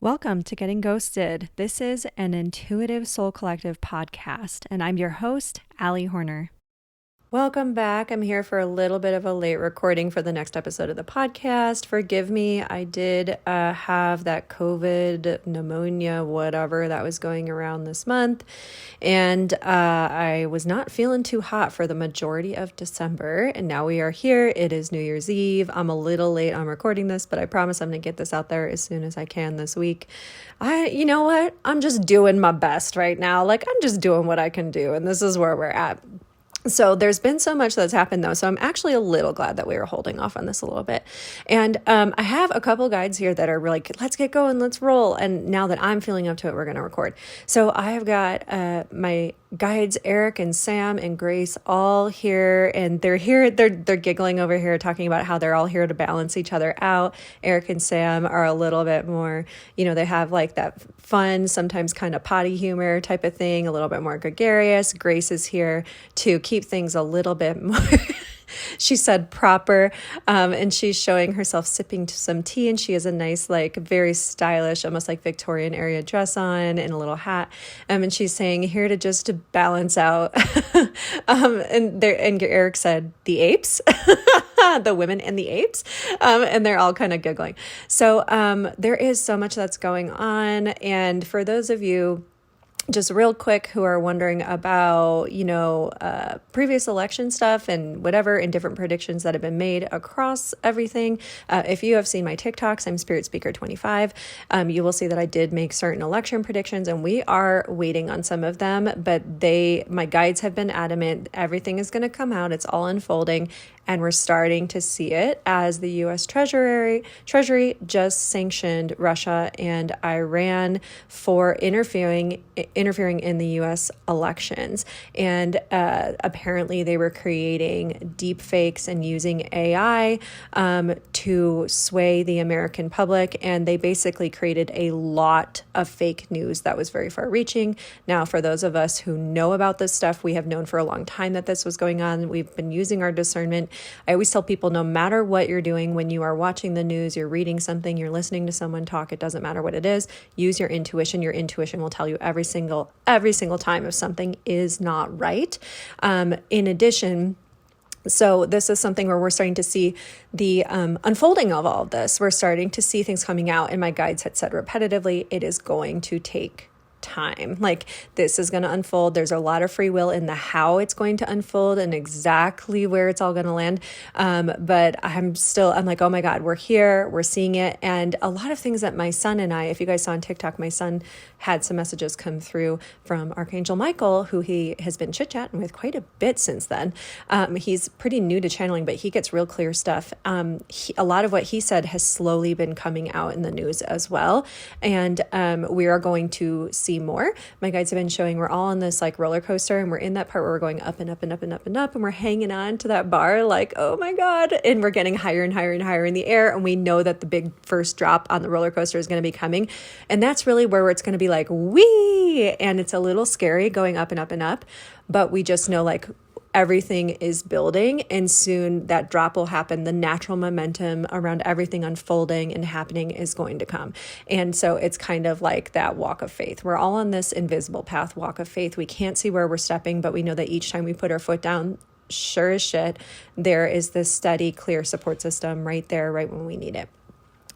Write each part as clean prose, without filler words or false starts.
Welcome to Getting Ghosted. This is an Intuitive Soul Collective podcast, and I'm your host, Allie Horner. Welcome back. I'm here for a little bit of a late recording for the next episode of the podcast. Forgive me. I did have that COVID pneumonia, whatever, that was going around this month. And I was not feeling too hot for the majority of December. And now we are here. It is New Year's Eve. I'm a little late on recording this, but I promise I'm going to get this out there as soon as I can this week. You know what? I'm just doing my best right now. I'm just doing what I can do. And this is where we're at. So there's been so much that's happened though. So I'm actually a little glad that we were holding off on this a little bit. And I have a couple guides here that are like, let's get going, let's roll. And now that I'm feeling up to it, we're going to record. So I have got my guides, Eric and Sam and Grace, all here, and they're here. They're giggling over here, talking about how they're all here to balance each other out. Eric and Sam are a little bit more, they have like that fun, sometimes kind of potty humor type of thing, a little bit more gregarious. Grace is here to keep things a little bit more she said proper, and she's showing herself sipping some tea, and she has a nice, very stylish, almost like Victorian area dress on and a little hat, and she's saying here to balance out and Eric said the apes the women and the apes, and they're all kind of giggling. So there is so much that's going on, and for those of you just real quick who are wondering about, previous election stuff and whatever, and different predictions that have been made across everything. If you have seen my TikToks, I'm Spirit Speaker 25. You will see that I did make certain election predictions, and we are waiting on some of them, but my guides have been adamant. Everything is going to come out. It's all unfolding. And we're starting to see it as the U.S. Treasury just sanctioned Russia and Iran for interfering in the U.S. elections. And apparently they were creating deep fakes and using AI to sway the American public. And they basically created a lot of fake news that was very far-reaching. Now, for those of us who know about this stuff, we have known for a long time that this was going on. We've been using our discernment. I always tell people, no matter what you're doing, when you are watching the news, you're reading something, you're listening to someone talk, it doesn't matter what it is, use your intuition. Your intuition will tell you every single time if something is not right. In addition, so this is something where we're starting to see the unfolding of all of this. We're starting to see things coming out, and my guides had said repetitively, it is going to take time. This is going to unfold. There's a lot of free will in the how it's going to unfold and exactly where it's all going to land. But I'm like, oh my God, we're here, we're seeing it. And a lot of things that my son and I, if you guys saw on TikTok, my son had some messages come through from Archangel Michael, who he has been chit-chatting with quite a bit since then. He's pretty new to channeling, but he gets real clear stuff. A lot of what he said has slowly been coming out in the news as well. And we are going to see more. My guides have been showing we're all on this roller coaster, and we're in that part where we're going up and up and up and up and up, and we're hanging on to that bar oh my God, and we're getting higher and higher and higher in the air, and we know that the big first drop on the roller coaster is going to be coming, and that's really where it's going to be wee, and it's a little scary going up and up and up, but we just know everything is building, and soon that drop will happen. The natural momentum around everything unfolding and happening is going to come. And so it's kind of like that walk of faith. We're all on this invisible path walk of faith. We can't see where we're stepping, but we know that each time we put our foot down, sure as shit, there is this steady, clear support system right there, right when we need it.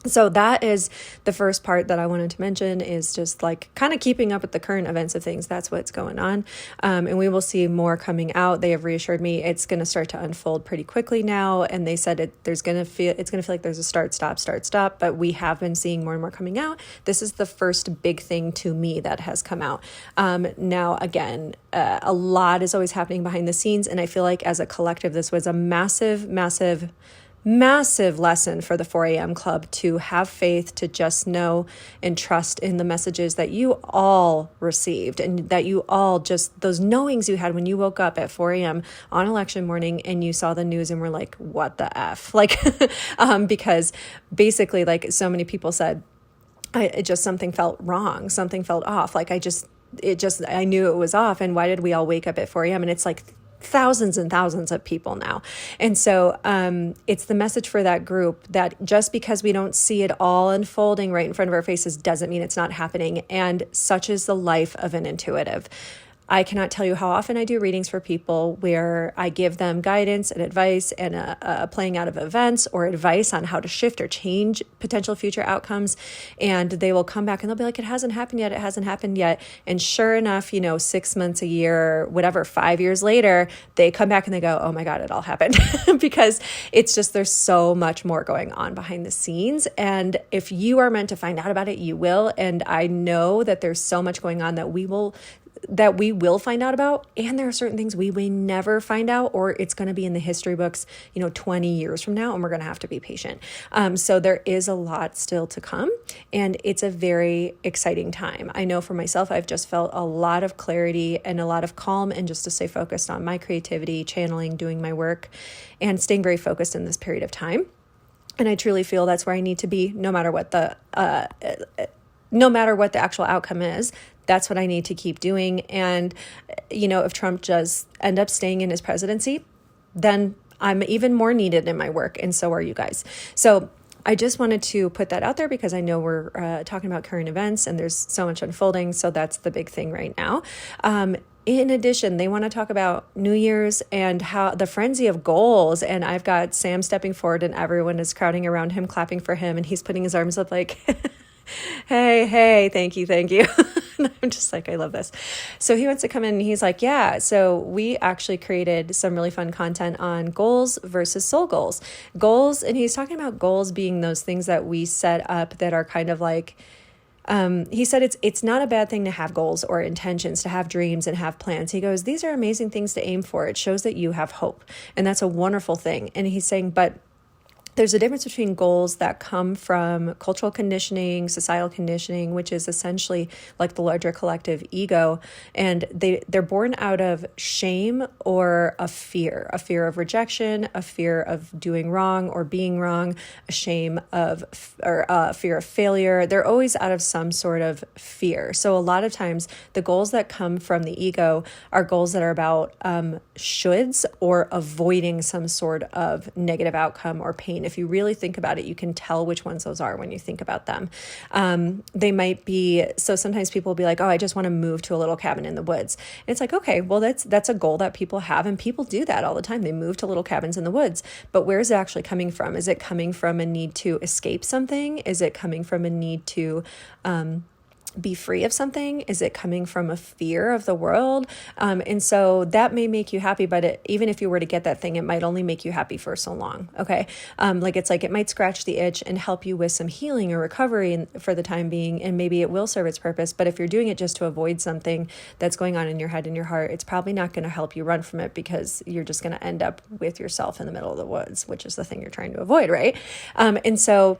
So that is the first part that I wanted to mention, is just kind of keeping up with the current events of things. That's what's going on. And we will see more coming out. They have reassured me it's going to start to unfold pretty quickly now. And they said it's going to feel like there's a start, stop, but we have been seeing more and more coming out. This is the first big thing to me that has come out. Now, again, a lot is always happening behind the scenes. And I feel like as a collective, this was a massive lesson for the 4 a.m. club to have faith, to just know and trust in the messages that you all received, and that you all just, those knowings you had when you woke up at 4 a.m. on election morning and you saw the news and were like, what the F? Because basically, so many people said, something felt wrong, something felt off. I knew it was off. And why did we all wake up at 4 a.m.? And it's thousands and thousands of people now. And so it's the message for that group that just because we don't see it all unfolding right in front of our faces doesn't mean it's not happening. And such is the life of an intuitive. I cannot tell you how often I do readings for people where I give them guidance and advice and a playing out of events or advice on how to shift or change potential future outcomes. And they will come back and they'll be like, it hasn't happened yet. It hasn't happened yet. And sure enough, 6 months, a year, whatever, 5 years later, they come back and they go, oh my God, it all happened. Because it's just, there's so much more going on behind the scenes. And if you are meant to find out about it, you will. And I know that there's so much going on that we will find out about. And there are certain things we may never find out, or it's going to be in the history books, 20 years from now, and we're going to have to be patient. So there is a lot still to come, and it's a very exciting time. I know for myself, I've just felt a lot of clarity and a lot of calm, and just to stay focused on my creativity, channeling, doing my work, and staying very focused in this period of time. And I truly feel that's where I need to be, no matter what the actual outcome is. That's what I need to keep doing. And, if Trump does end up staying in his presidency, then I'm even more needed in my work. And so are you guys. So I just wanted to put that out there because I know we're talking about current events and there's so much unfolding. So that's the big thing right now. In addition, they want to talk about New Year's and how the frenzy of goals. And I've got Sam stepping forward and everyone is crowding around him, clapping for him. And he's putting his arms up like, hey, thank you. And I'm just like, I love this. So he wants to come in and he's like, yeah, so we actually created some really fun content on goals versus soul goals. Goals, and he's talking about goals being those things that we set up that are kind of like, he said it's not a bad thing to have goals or intentions, to have dreams and have plans. He goes, these are amazing things to aim for. It shows that you have hope. And that's a wonderful thing. And he's saying, but there's a difference between goals that come from cultural conditioning, societal conditioning, which is essentially like the larger collective ego. And they're born out of shame or a fear of rejection, a fear of doing wrong or being wrong, a shame of, or a fear of failure. They're always out of some sort of fear. So a lot of times the goals that come from the ego are goals that are about shoulds or avoiding some sort of negative outcome or pain. If you really think about it, you can tell which ones those are when you think about them. They might be, so sometimes people will be like, oh, I just want to move to a little cabin in the woods. And it's like, okay, well, that's a goal that people have, and people do that all the time. They move to little cabins in the woods. But where is it actually coming from? Is it coming from a need to escape something? Is it coming from a need to be free of something? Is it coming from a fear of the world? And so that may make you happy, but even if you were to get that thing, it might only make you happy for so long. Okay. It might scratch the itch and help you with some healing or recovery for the time being. And maybe it will serve its purpose. But if you're doing it just to avoid something that's going on in your head and your heart, it's probably not going to help you run from it, because you're just going to end up with yourself in the middle of the woods, which is the thing you're trying to avoid. Right. And so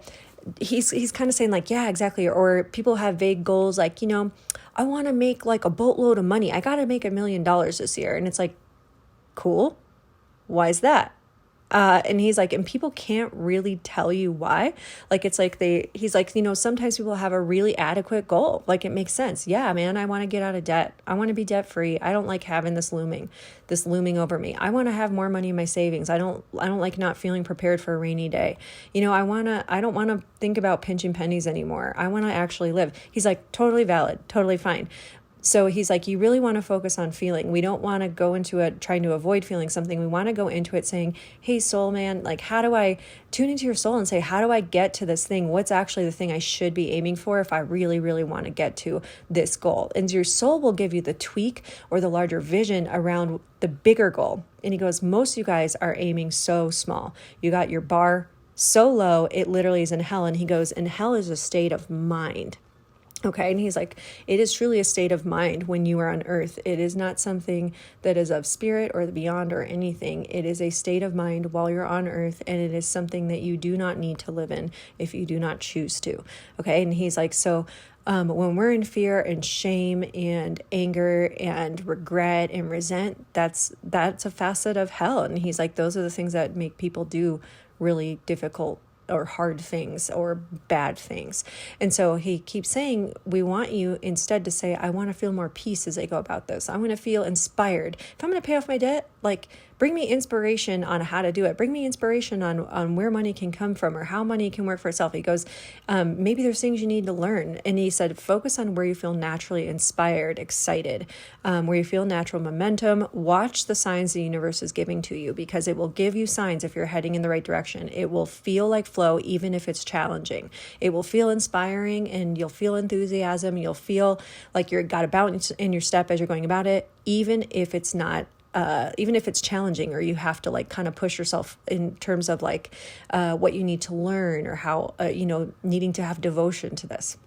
he's kind of saying like, yeah, exactly. Or people have vague goals like, I want to make like a boatload of money. I got to make $1 million this year. And it's like, cool. Why is that? And he's like, and people can't really tell you why. Like, it's like he's like, sometimes people have a really adequate goal. Like, it makes sense. Yeah, man, I want to get out of debt. I want to be debt free. I don't like having this looming over me. I want to have more money in my savings. I don't like not feeling prepared for a rainy day. I don't want to think about pinching pennies anymore. I want to actually live. He's like, totally valid, totally fine. So he's like, you really want to focus on feeling. We don't want to go into it trying to avoid feeling something. We want to go into it saying, hey, soul man, like, how do I tune into your soul and say, how do I get to this thing? What's actually the thing I should be aiming for if I really, really want to get to this goal? And your soul will give you the tweak or the larger vision around the bigger goal. And he goes, most of you guys are aiming so small. You got your bar so low, it literally is in hell. And he goes, and hell is a state of mind. Okay. And he's like, it is truly a state of mind when you are on earth. It is not something that is of spirit or the beyond or anything. It is a state of mind while you're on earth. And it is something that you do not need to live in if you do not choose to. Okay. And he's like, so when we're in fear and shame and anger and regret and resent, that's a facet of hell. And he's like, those are the things that make people do really difficult or hard things or bad things. And so he keeps saying, we want you instead to say, I want to feel more peace as I go about this. I want to feel inspired. If I'm going to pay off my debt, like, bring me inspiration on how to do it. Bring me inspiration on where money can come from or how money can work for itself. He goes, maybe there's things you need to learn. And he said, focus on where you feel naturally inspired, excited, where you feel natural momentum. Watch the signs the universe is giving to you, because it will give you signs if you're heading in the right direction. It will feel like flow, even if it's challenging. It will feel inspiring, and you'll feel enthusiasm. You'll feel like you've got a bounce in your step as you're going about it, even if it's not even if it's challenging, or you have to like kind of push yourself in terms of like what you need to learn, or how, needing to have devotion to this.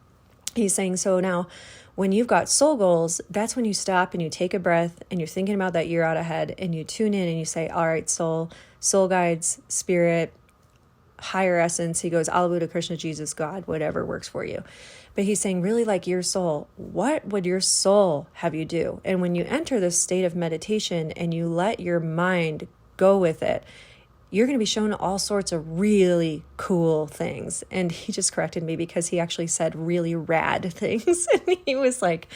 He's saying, so now when you've got soul goals, that's when you stop and you take a breath and you're thinking about that year out ahead, and you tune in and you say, all right, soul guides, spirit, higher essence. He goes, Allah, Buddha, Krishna, Jesus, God, whatever works for you. But he's saying, really, like, your soul, what would your soul have you do? And when you enter this state of meditation and you let your mind go with it, you're going to be shown all sorts of really cool things. And he just corrected me, because he actually said really rad things. And he was like,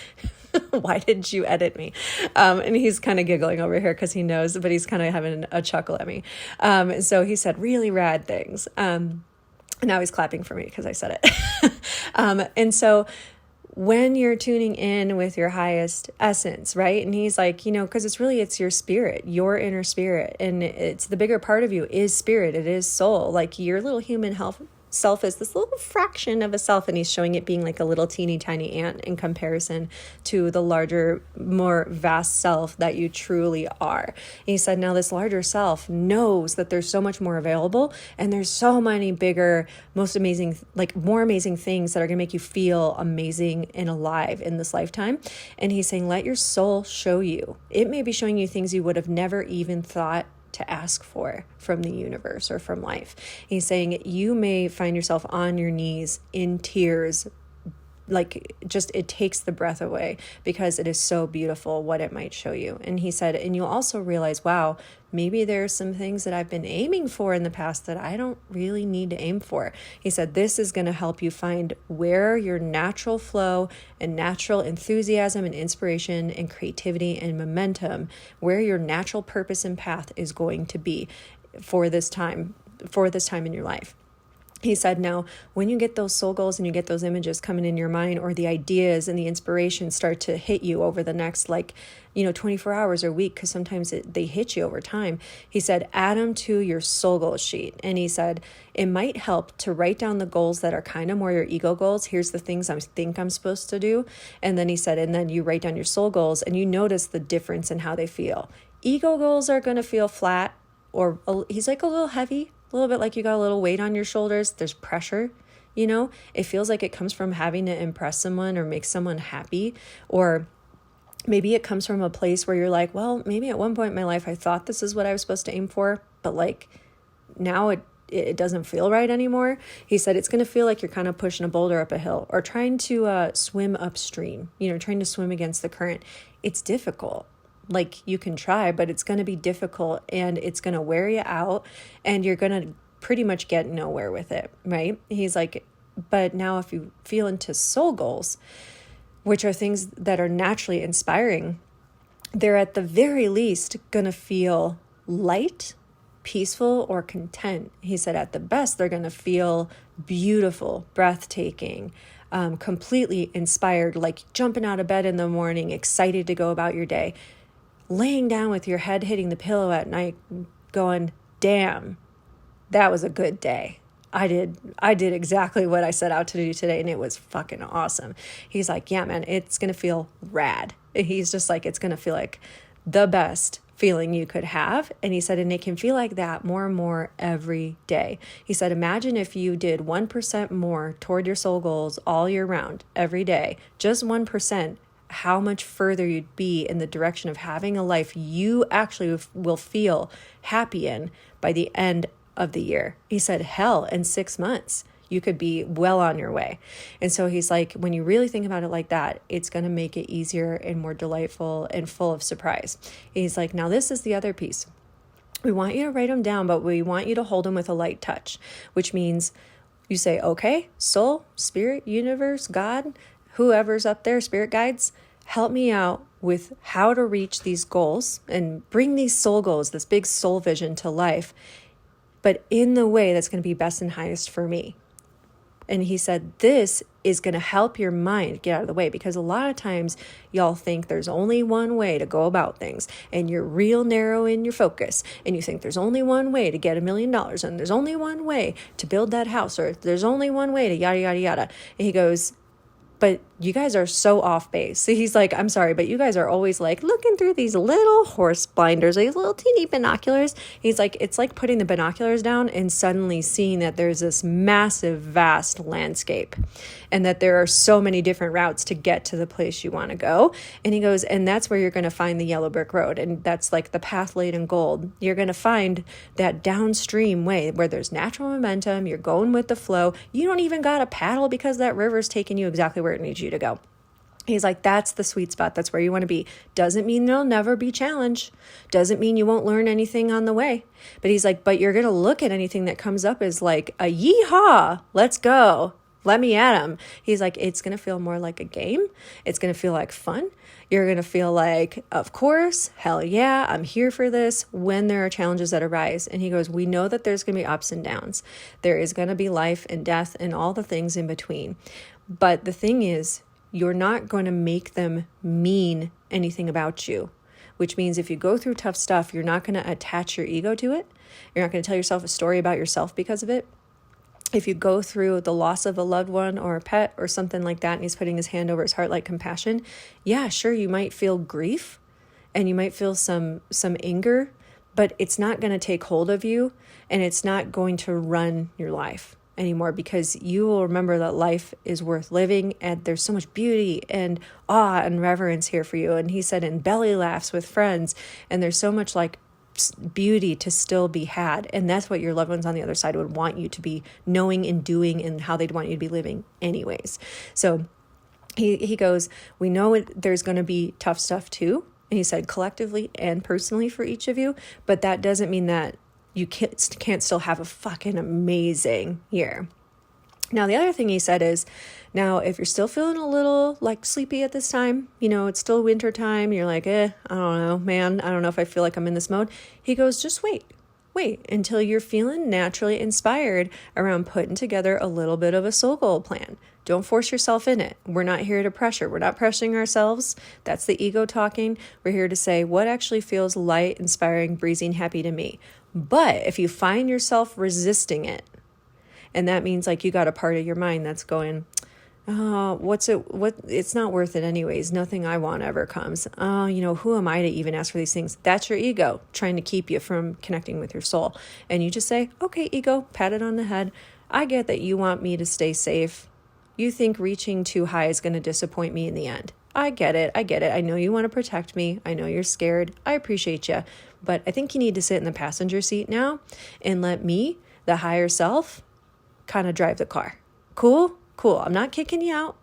why did you edit me? And he's kind of giggling over here because he knows, but he's kind of having a chuckle at me. So he said really rad things. Now he's clapping for me because I said it. And so when you're tuning in with your highest essence, right? And he's like, because it's your spirit, your inner spirit. And it's the bigger part of you is spirit. It is soul. Like, your little human self is this little fraction of a self, and he's showing it being like a little teeny tiny ant in comparison to the larger, more vast self that you truly are. And he said, now this larger self knows that there's so much more available, and there's so many bigger, more amazing things that are going to make you feel amazing and alive in this lifetime. And he's saying, let your soul show you. It may be showing you things you would have never even thought to ask for from the universe or from life. He's saying you may find yourself on your knees in tears, like, just it takes the breath away, because it is so beautiful what it might show you. And he said, and you'll also realize, wow, maybe there's some things that I've been aiming for in the past that I don't really need to aim for. He said, this is going to help you find where your natural flow and natural enthusiasm and inspiration and creativity and momentum, where your natural purpose and path is going to be for this time in your life. He said, now, when you get those soul goals and you get those images coming in your mind, or the ideas and the inspiration start to hit you over the next 24 hours or week, because sometimes they hit you over time. He said, add them to your soul goals sheet. And he said, it might help to write down the goals that are kind of more your ego goals. Here's the things I think I'm supposed to do. And then he said, and then you write down your soul goals and you notice the difference in how they feel. Ego goals are going to feel flat, or he's like a little heavy, a little bit like you got a little weight on your shoulders. There's pressure, it feels like it comes from having to impress someone or make someone happy. Or maybe it comes from a place where you're like, well, maybe at one point in my life, I thought this is what I was supposed to aim for, but like now it doesn't feel right anymore. He said, it's going to feel like you're kind of pushing a boulder up a hill, or trying to swim upstream, trying to swim against the current. It's difficult. Like, you can try, but it's going to be difficult, and it's going to wear you out, and you're going to pretty much get nowhere with it, right? He's like, but now if you feel into soul goals, which are things that are naturally inspiring, they're at the very least going to feel light, peaceful, or content. He said, at the best, they're going to feel beautiful, breathtaking, completely inspired, like jumping out of bed in the morning, excited to go about your day. Laying down with your head hitting the pillow at night going, damn, that was a good day. I did exactly what I set out to do today, and it was fucking awesome. He's like, yeah, man, it's going to feel rad. He's just like, it's going to feel like the best feeling you could have. And he said, and it can feel like that more and more every day. He said, imagine if you did 1% more toward your soul goals all year round, every day, just 1%. How much further you'd be in the direction of having a life you actually will feel happy in by the end of the year. He said, hell, in 6 months, you could be well on your way. And so he's like, when you really think about it like that, it's going to make it easier and more delightful and full of surprise. He's like, now this is the other piece. We want you to write them down, but we want you to hold them with a light touch, which means you say, okay, soul, spirit, universe, God, whoever's up there, spirit guides, help me out with how to reach these goals and bring these soul goals, this big soul vision to life, but in the way that's going to be best and highest for me. And he said, this is going to help your mind get out of the way, because a lot of times y'all think there's only one way to go about things, and you're real narrow in your focus, and you think there's only one way to get $1 million, and there's only one way to build that house, or there's only one way to yada, yada, yada. And he goes, but you guys are so off base. So he's like, I'm sorry, but you guys are always like looking through these little horse blinders, these little teeny binoculars. He's like, it's like putting the binoculars down and suddenly seeing that there's this massive, vast landscape, and that there are so many different routes to get to the place you want to go. And he goes, and that's where you're going to find the yellow brick road. And that's like the path laid in gold. You're going to find that downstream way where there's natural momentum. You're going with the flow. You don't even got to paddle because that river's taking you exactly where it needs you to go. He's like, that's the sweet spot. That's where you want to be. Doesn't mean there'll never be challenge. Doesn't mean you won't learn anything on the way. But he's like, but you're going to look at anything that comes up as like a yeehaw, let's go. Let me at him. He's like, it's going to feel more like a game. It's going to feel like fun. You're going to feel like, of course, hell yeah, I'm here for this when there are challenges that arise. And he goes, we know that there's going to be ups and downs. There is going to be life and death and all the things in between. But the thing is, you're not going to make them mean anything about you, which means if you go through tough stuff, you're not going to attach your ego to it. You're not going to tell yourself a story about yourself because of it. If you go through the loss of a loved one or a pet or something like that, and he's putting his hand over his heart like compassion, yeah, sure, you might feel grief and you might feel some anger, but it's not going to take hold of you, and it's not going to run your life anymore, because you will remember that life is worth living, and there's so much beauty and awe and reverence here for you. And he said, in belly laughs with friends, and there's so much like beauty to still be had, and that's what your loved ones on the other side would want you to be knowing and doing, and how they'd want you to be living anyways. So he goes, we know there's going to be tough stuff too, and he said collectively and personally for each of you, but that doesn't mean that you can't still have a fucking amazing year. Now, the other thing he said is, now, if you're still feeling a little like sleepy at this time, it's still winter time, you're like, I don't know, man, I don't know if I feel like I'm in this mode. He goes, just wait until you're feeling naturally inspired around putting together a little bit of a soul goal plan. Don't force yourself in it. We're not here to pressure. We're not pressuring ourselves. That's the ego talking. We're here to say what actually feels light, inspiring, breezy, happy to me. But if you find yourself resisting it, and that means like you got a part of your mind that's going, it's not worth it anyways. Nothing I want ever comes. Who am I to even ask for these things? That's your ego trying to keep you from connecting with your soul. And you just say, okay, ego, pat it on the head. I get that you want me to stay safe. You think reaching too high is going to disappoint me in the end. I get it. I know you want to protect me. I know you're scared. I appreciate you. But I think you need to sit in the passenger seat now and let me, the higher self, kind of drive the car. Cool. I'm not kicking you out.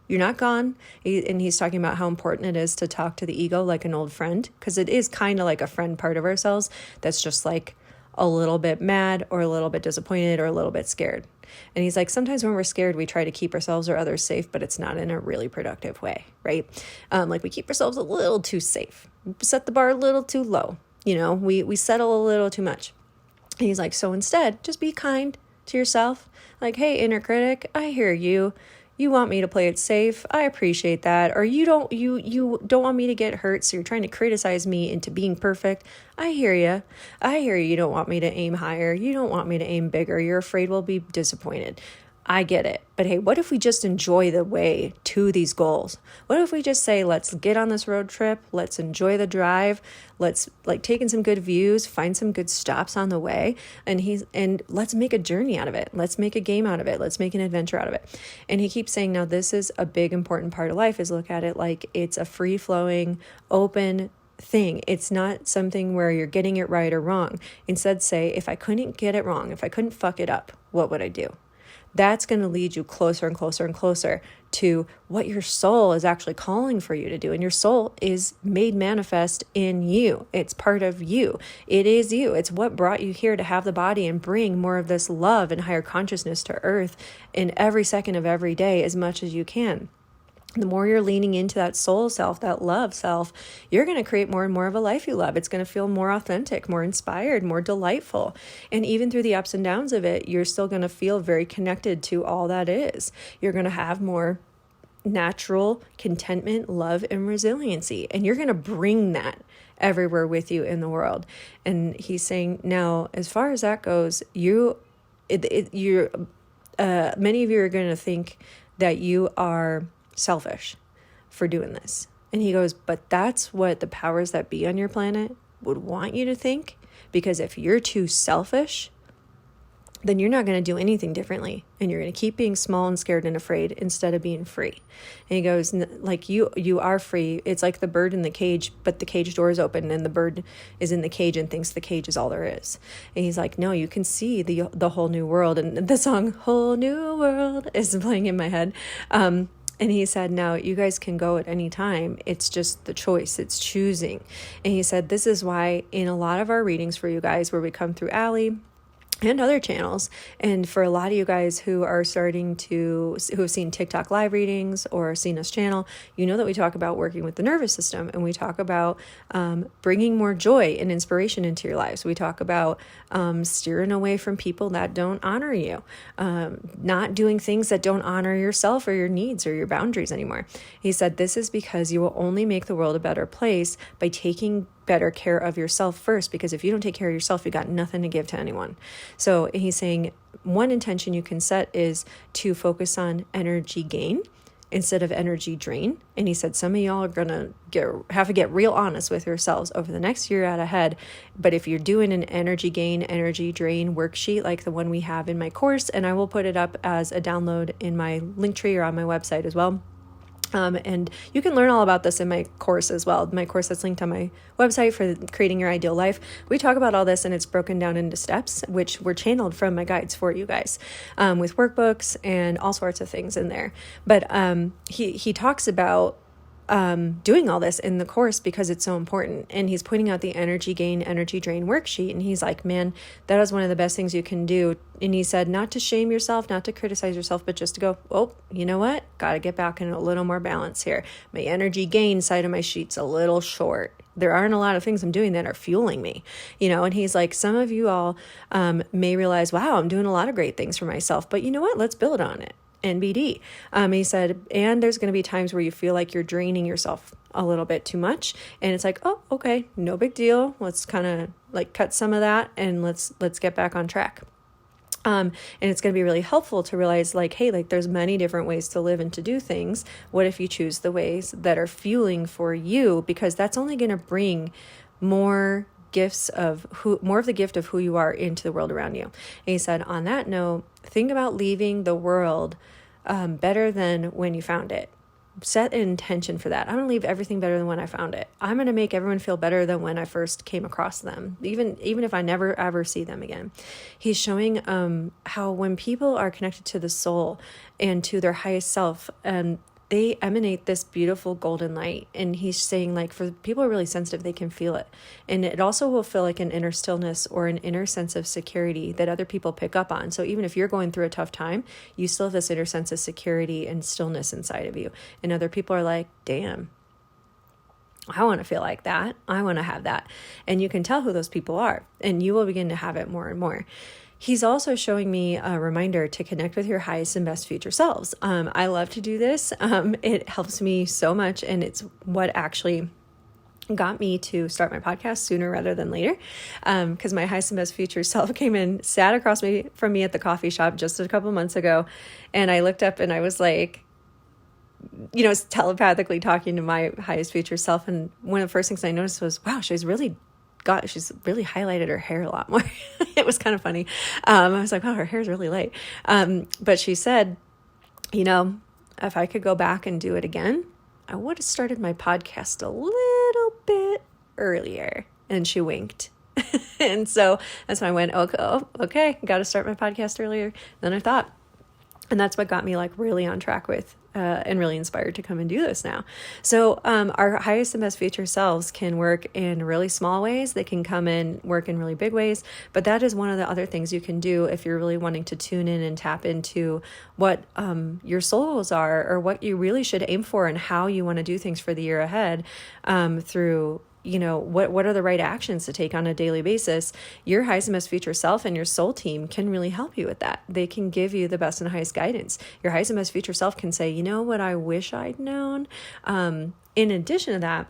You're not gone. And he's talking about how important it is to talk to the ego like an old friend, because it is kind of like a friend part of ourselves that's just like a little bit mad or a little bit disappointed or a little bit scared. And he's like, sometimes when we're scared, we try to keep ourselves or others safe, but it's not in a really productive way, right? Like we keep ourselves a little too safe, set the bar a little too low. We settle a little too much. And he's like, so instead, just be kind to yourself. Like, hey, inner critic, I hear you. You want me to play it safe. I appreciate that. Or you don't want me to get hurt, so you're trying to criticize me into being perfect. I hear you. You don't want me to aim higher. You don't want me to aim bigger. You're afraid we'll be disappointed. I get it. But hey, what if we just enjoy the way to these goals? What if we just say, let's get on this road trip. Let's enjoy the drive. Let's take in some good views, find some good stops on the way. And let's make a journey out of it. Let's make a game out of it. Let's make an adventure out of it. And he keeps saying, now this is a big important part of life, is look at it like it's a free flowing, open thing. It's not something where you're getting it right or wrong. Instead, say, if I couldn't get it wrong, if I couldn't fuck it up, what would I do? that's going to lead you closer and closer and closer to what your soul is actually calling for you to do. And your soul is made manifest in you. It's part of you. It is you. It's what brought you here to have the body and bring more of this love and higher consciousness to earth in every second of every day as much as you can. The more you're leaning into that soul self, that love self, you're going to create more and more of a life you love. It's going to feel more authentic, more inspired, more delightful. And even through the ups and downs of it, you're still going to feel very connected to all that is. You're going to have more natural contentment, love, and resiliency. And you're going to bring that everywhere with you in the world. And he's saying, now, as far as that goes, many of you are going to think that you are selfish for doing this. And he goes, but that's what the powers that be on your planet would want you to think, because if you're too selfish, then you're not going to do anything differently, and you're going to keep being small and scared and afraid instead of being free. And he goes, like, you are free. It's like the bird in the cage, but the cage door is open and the bird is in the cage and thinks the cage is all there is. And he's like, no, you can see the whole new world. And the song Whole New World is playing in my head. And he said, now you guys can go at any time. It's just the choice. It's choosing. And he said, this is why in a lot of our readings for you guys, where we come through Allie and other channels, and for a lot of you guys who have seen TikTok live readings or seen us channel, you know that we talk about working with the nervous system, and we talk about bringing more joy and inspiration into your lives. We talk about steering away from people that don't honor you, not doing things that don't honor yourself or your needs or your boundaries anymore. He said, this is because you will only make the world a better place by taking better care of yourself first, because if you don't take care of yourself, you got nothing to give to anyone. So he's saying one intention you can set is to focus on energy gain instead of energy drain. And he said some of y'all are gonna have to get real honest with yourselves over the next year out ahead. But if you're doing an energy gain, energy drain worksheet like the one we have in my course, and I will put it up as a download in my link tree or on my website as well. And you can learn all about this in my course as well. My course that's linked on my website for creating your ideal life. We talk about all this, and it's broken down into steps, which were channeled from my guides for you guys, with workbooks and all sorts of things in there. But he talks about doing all this in the course because it's so important. And he's pointing out the energy gain, energy drain worksheet. And he's like, man, that is one of the best things you can do. And he said, not to shame yourself, not to criticize yourself, but just to go, oh, you know what? Got to get back in a little more balance here. My energy gain side of my sheet's a little short. There aren't a lot of things I'm doing that are fueling me, and he's like, some of you all may realize, wow, I'm doing a lot of great things for myself, but you know what? Let's build on it. NBD. He said, and there's going to be times where you feel like you're draining yourself a little bit too much. And it's like, oh, okay, no big deal. Let's kind of like cut some of that and let's get back on track. And it's going to be really helpful to realize like, hey, like there's many different ways to live and to do things. What if you choose the ways that are fueling for you? Because that's only going to bring more more of the gift of who you are into the world around you. And he said, on that note, think about leaving the world better than when you found it. Set an intention for that. I'm going to leave everything better than when I found it. I'm going to make everyone feel better than when I first came across them, even if I never ever see them again. He's showing how when people are connected to the soul and to their highest self, they emanate this beautiful golden light. And he's saying, like, for people who are really sensitive, they can feel it. And it also will feel like an inner stillness or an inner sense of security that other people pick up on. So even if you're going through a tough time, you still have this inner sense of security and stillness inside of you. And other people are like, damn, I want to feel like that. I want to have that. And you can tell who those people are, and you will begin to have it more and more. He's also showing me a reminder to connect with your highest and best future selves. I love to do this. It helps me so much. And it's what actually got me to start my podcast sooner rather than later. Because my highest and best future self came in, sat across from me at the coffee shop just a couple months ago. And I looked up and I was like, telepathically talking to my highest future self. And one of the first things I noticed was, wow, she's really highlighted her hair a lot more. It was kind of funny. I was like, wow, her hair is really light. But she said, if I could go back and do it again, I would have started my podcast a little bit earlier. And she winked. And so that's when I went, okay, got to start my podcast earlier than I thought. And that's what got me like really on track with and really inspired to come and do this now. So our highest and best future selves can work in really small ways. They can come and work in really big ways. But that is one of the other things you can do if you're really wanting to tune in and tap into what your soul goals are, or what you really should aim for, and how you want to do things for the year ahead through what are the right actions to take on a daily basis. Your highest and best future self and your soul team can really help you with that. They can give you the best and highest guidance. Your highest and best future self can say, you know what, I wish I'd known. In addition to that,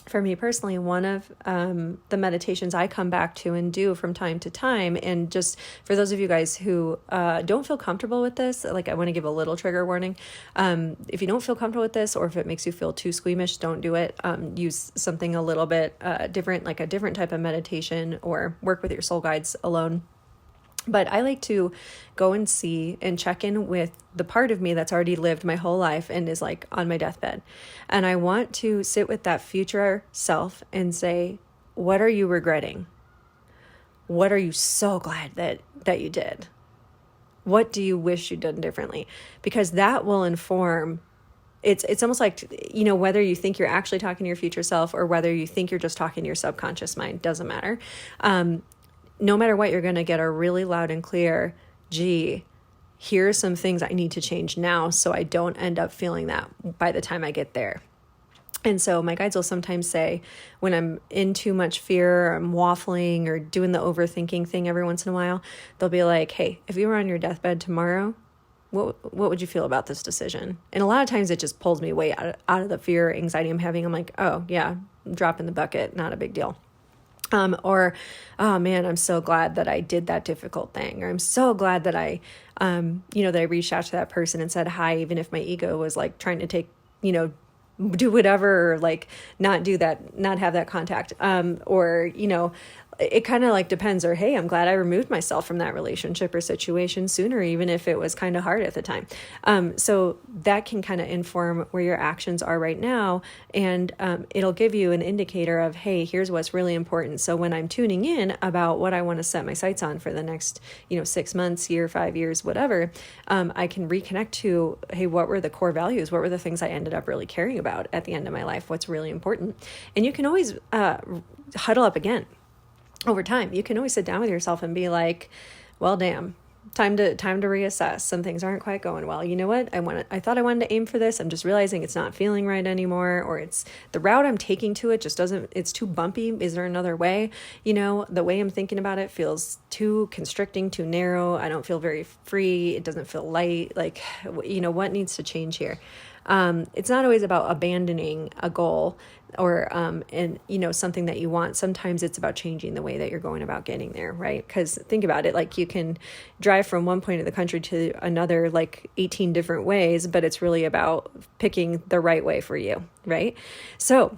for me personally, one of the meditations I come back to and do from time to time, and just for those of you guys who don't feel comfortable with this, like I want to give a little trigger warning. If you don't feel comfortable with this, or if it makes you feel too squeamish, don't do it. Use something a little bit different, like a different type of meditation, or work with your soul guides alone. But I like to go and see and check in with the part of me that's already lived my whole life and is like on my deathbed. And I want to sit with that future self and say, what are you regretting? What are you so glad that you did? What do you wish you'd done differently? Because that will inform. It's almost like, whether you think you're actually talking to your future self, or whether you think you're just talking to your subconscious mind, doesn't matter. No matter what, you're going to get a really loud and clear, gee, here are some things I need to change now so I don't end up feeling that by the time I get there. And so my guides will sometimes say, when I'm in too much fear, or I'm waffling or doing the overthinking thing every once in a while, they'll be like, hey, if you were on your deathbed tomorrow, what would you feel about this decision? And a lot of times it just pulls me way out of the fear, anxiety I'm having. I'm like, oh yeah, drop in the bucket, not a big deal. Or, oh man, I'm so glad that I did that difficult thing. Or I'm so glad that I reached out to that person and said hi, even if my ego was like trying to take, do whatever, or like not do that, not have that contact. It kind of like depends. Or, hey, I'm glad I removed myself from that relationship or situation sooner, even if it was kind of hard at the time. So that can kind of inform where your actions are right now. And it'll give you an indicator of, hey, here's what's really important. So when I'm tuning in about what I want to set my sights on for the next, 6 months, year, 5 years, whatever, I can reconnect to, hey, what were the core values? What were the things I ended up really caring about at the end of my life? What's really important? And you can always huddle up again. Over time, you can always sit down with yourself and be like, well, damn, time to reassess. Some things aren't quite going well. You know what? I thought I wanted to aim for this. I'm just realizing it's not feeling right anymore, or it's the route I'm taking to it just doesn't, it's too bumpy. Is there another way? The way I'm thinking about it feels too constricting, too narrow. I don't feel very free. It doesn't feel light. Like, what needs to change here? It's not always about abandoning a goal or, something that you want. Sometimes it's about changing the way that you're going about getting there, right? Because think about it, like you can drive from one point of the country to another, like 18 different ways, but it's really about picking the right way for you, right? So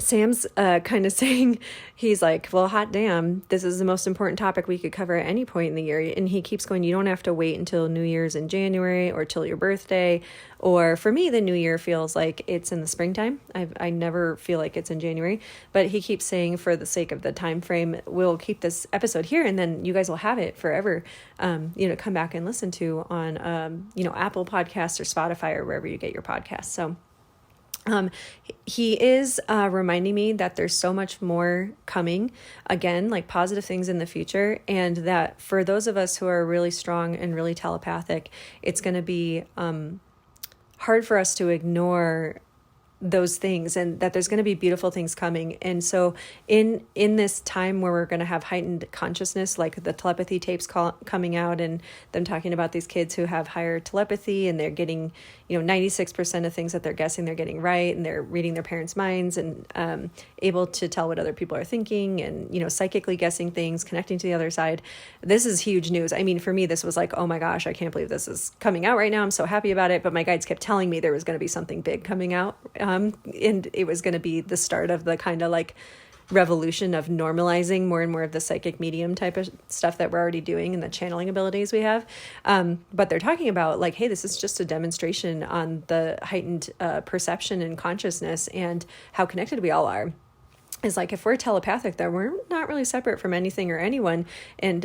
Sam's kind of saying, he's like, well, hot damn, this is the most important topic we could cover at any point in the year. And he keeps going, you don't have to wait until New Year's in January or till your birthday. Or for me, the new year feels like it's in the springtime. I never feel like it's in January. But he keeps saying, for the sake of the time frame, we'll keep this episode here, and then you guys will have it forever, come back and listen to on, Apple Podcasts or Spotify or wherever you get your podcasts. So he is reminding me that there's so much more coming, again, like positive things in the future, and that for those of us who are really strong and really telepathic, it's going to be hard for us to ignore those things, and that there's going to be beautiful things coming. And so in this time where we're going to have heightened consciousness, like the telepathy tapes coming out, and them talking about these kids who have higher telepathy, and they're getting 96% of things that they're guessing they're getting right, and they're reading their parents' minds, and able to tell what other people are thinking, and psychically guessing things, connecting to the other side. This is huge news. I mean, for me, this was like, oh my gosh, I can't believe this is coming out right now. I'm so happy about it. But my guides kept telling me there was going to be something big coming out. And it was going to be the start of the kind of like revolution of normalizing more and more of the psychic medium type of stuff that we're already doing and the channeling abilities we have. But they're talking about like, hey, this is just a demonstration on the heightened perception and consciousness and how connected we all are. is like, if we're telepathic, then we're not really separate from anything or anyone. And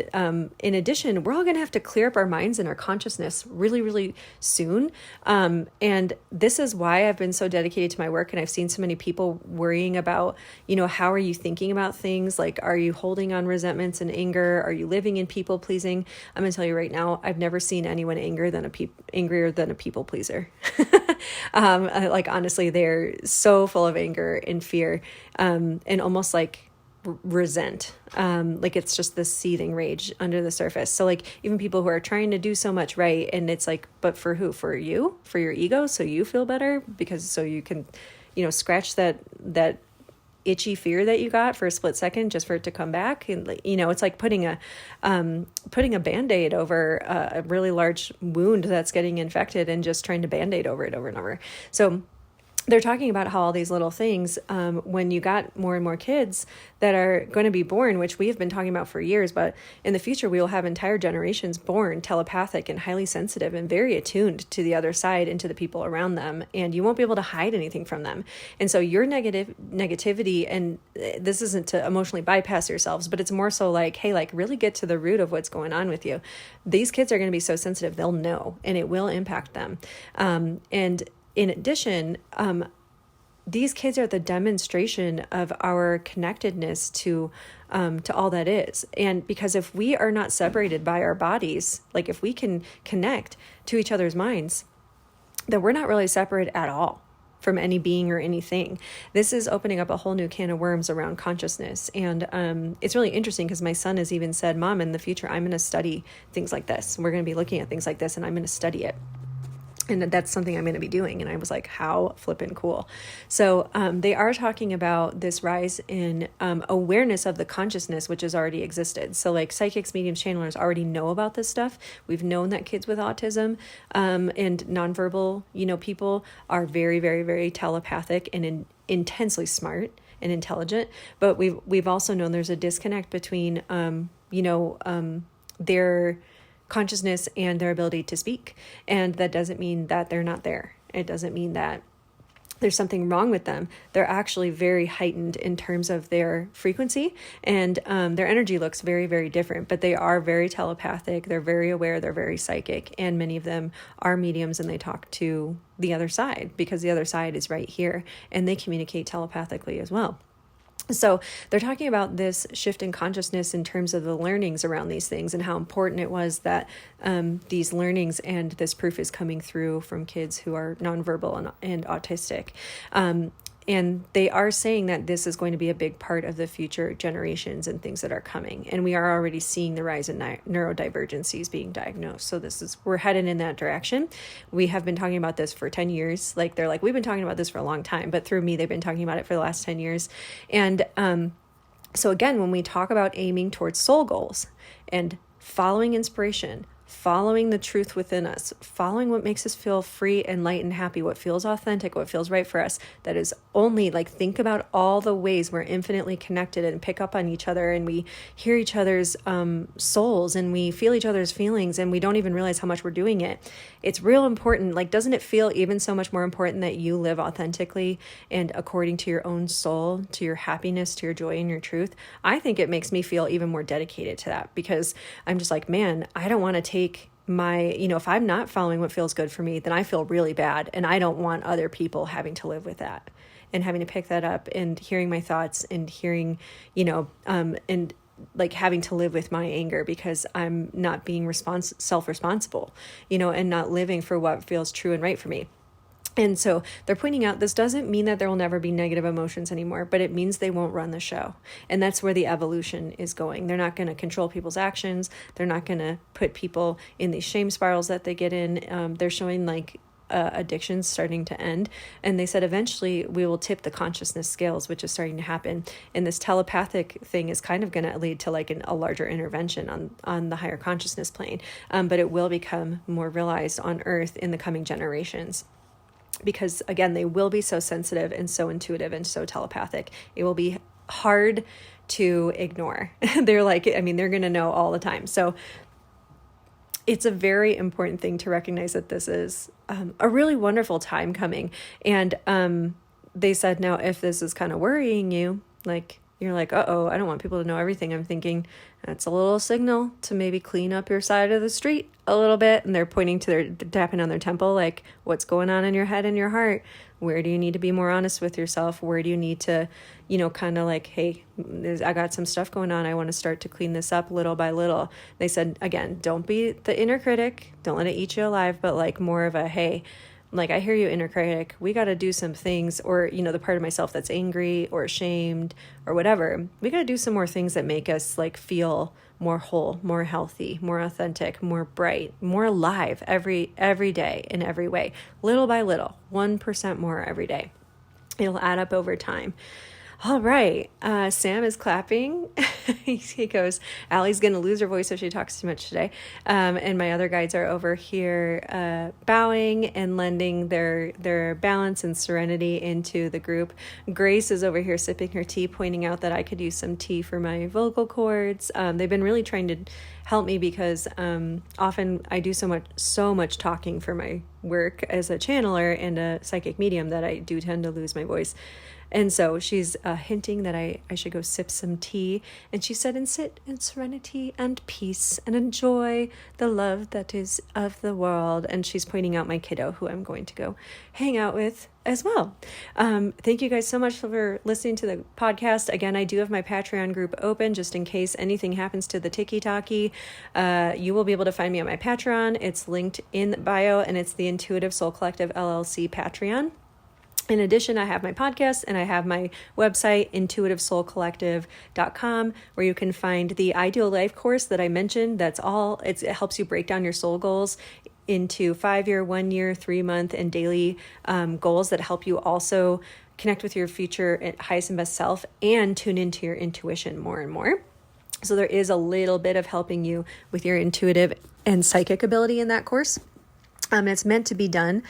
in addition, we're all going to have to clear up our minds and our consciousness really, really soon. And this is why I've been so dedicated to my work. And I've seen so many people worrying about, how are you thinking about things? Like, are you holding on resentments and anger? Are you living in people pleasing? I'm going to tell you right now, I've never seen anyone angrier than a people pleaser. Like, honestly, they're so full of anger and fear, and almost like resent. Like, it's just this seething rage under the surface. So like, even people who are trying to do so much right, and it's like, but for who? For you? For your ego? So you feel better? Because so you can, scratch that itchy fear that you got for a split second, just for it to come back. And it's like putting a Band-Aid over a really large wound that's getting infected, and just trying to Band-Aid over it over and over. So they're talking about how all these little things, when you got more and more kids that are going to be born, which we have been talking about for years, but in the future, we will have entire generations born telepathic and highly sensitive and very attuned to the other side and to the people around them. And you won't be able to hide anything from them. And so your negativity, and this isn't to emotionally bypass yourselves, but it's more so like, hey, like, really get to the root of what's going on with you. These kids are going to be so sensitive, they'll know, and it will impact them. And in addition, these kids are the demonstration of our connectedness to all that is. And because if we are not separated by our bodies, like if we can connect to each other's minds, then we're not really separate at all from any being or anything. This is opening up a whole new can of worms around consciousness. And it's really interesting because my son has even said, Mom, in the future, I'm going to study things like this. We're going to be looking at things like this, and I'm going to study it. And that's something I'm going to be doing. And I was like, how flippin' cool. So they are talking about this rise in awareness of the consciousness, which has already existed. So like psychics, mediums, channelers already know about this stuff. We've known that kids with autism and nonverbal, people are very, very, very telepathic and intensely smart and intelligent. But we've also known there's a disconnect between, their consciousness and their ability to speak. And that doesn't mean that they're not there. It doesn't mean that there's something wrong with them. They're actually very heightened in terms of their frequency, and their energy looks very, very different, but they are very telepathic. They're very aware. They're very psychic. And many of them are mediums, and they talk to the other side because the other side is right here, and they communicate telepathically as well. So they're talking about this shift in consciousness in terms of the learnings around these things, and how important it was that these learnings and this proof is coming through from kids who are nonverbal and autistic. And they are saying that this is going to be a big part of the future generations and things that are coming. And we are already seeing the rise in neurodivergencies being diagnosed. So we're headed in that direction. We have been talking about this for 10 years. Like, they're like, we've been talking about this for a long time, but through me, they've been talking about it for the last 10 years. And so again, when we talk about aiming towards soul goals and following inspiration, following the truth within us, following what makes us feel free and light and happy, what feels authentic, what feels right for us, that is only like, think about all the ways we're infinitely connected and pick up on each other, and we hear each other's souls, and we feel each other's feelings, and we don't even realize how much we're doing it. It's real important. Like, doesn't it feel even so much more important that you live authentically and according to your own soul, to your happiness, to your joy and your truth? I think it makes me feel even more dedicated to that, because I'm just like, man, I don't want to take if I'm not following what feels good for me, then I feel really bad. And I don't want other people having to live with that and having to pick that up and hearing my thoughts and hearing, and like having to live with my anger because I'm not being self-responsible, and not living for what feels true and right for me. And so they're pointing out this doesn't mean that there will never be negative emotions anymore, but it means they won't run the show. And that's where the evolution is going. They're not going to control people's actions. They're not going to put people in these shame spirals that they get in. They're showing like addictions starting to end. And they said eventually we will tip the consciousness scales, which is starting to happen. And this telepathic thing is kind of going to lead to like a larger intervention on the higher consciousness plane. But it will become more realized on Earth in the coming generations. Because again, they will be so sensitive and so intuitive and so telepathic. It will be hard to ignore. They're going to know all the time. So it's a very important thing to recognize that this is a really wonderful time coming. And they said, now, if this is kind of worrying you, Like, you're like, uh-oh, I don't want people to know everything I'm thinking. That's a little signal to maybe clean up your side of the street a little bit. And they're pointing to tapping on their temple, like, what's going on in your head and your heart? Where do you need to be more honest with yourself? Where do you need to, kind of like, hey, I got some stuff going on. I want to start to clean this up little by little. They said, again, don't be the inner critic. Don't let it eat you alive, but like more of a, hey, like, I hear you, inner critic. We got to do some things, or, the part of myself that's angry or ashamed or whatever. We got to do some more things that make us like feel more whole, more healthy, more authentic, more bright, more alive every day in every way, little by little, 1% more every day. It'll add up over time. All right. Sam is clapping. He goes, Allie's going to lose her voice if she talks too much today. And my other guides are over here bowing and lending their balance and serenity into the group. Grace is over here sipping her tea, pointing out that I could use some tea for my vocal cords. They've been really trying to help me because often I do so much talking for my work as a channeler and a psychic medium that I do tend to lose my voice. And so she's hinting that I should go sip some tea. And she said, and sit in serenity and peace and enjoy the love that is of the world. And she's pointing out my kiddo, who I'm going to go hang out with as well. Thank you guys so much for listening to the podcast. Again, I do have my Patreon group open just in case anything happens to the tiki-taki. You will be able to find me on my Patreon. It's linked in the bio, and it's the Intuitive Soul Collective LLC Patreon. In addition, I have my podcast and I have my website, intuitivesoulcollective.com, where you can find the Ideal Life course that I mentioned. It helps you break down your soul goals into 5-year, 1-year, 3-month, and daily goals that help you also connect with your future highest and best self and tune into your intuition more and more. So there is a little bit of helping you with your intuitive and psychic ability in that course. It's meant to be done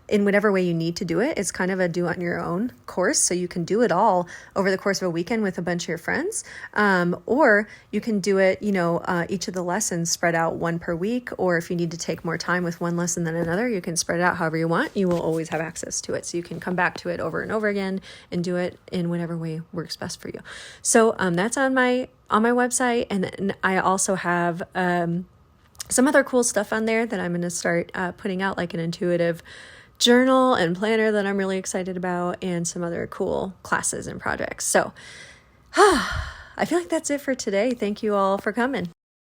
in whatever way you need to do it. It's kind of a do on your own course. So you can do it all over the course of a weekend with a bunch of your friends. Or you can do it, each of the lessons spread out one per week. Or if you need to take more time with one lesson than another, you can spread it out however you want. You will always have access to it. So you can come back to it over and over again and do it in whatever way works best for you. So that's on my website. And I also have some other cool stuff on there that I'm going to start putting out, like an intuitive journal and planner that I'm really excited about, and some other cool classes and projects. So I feel like that's it for today. Thank you all for coming.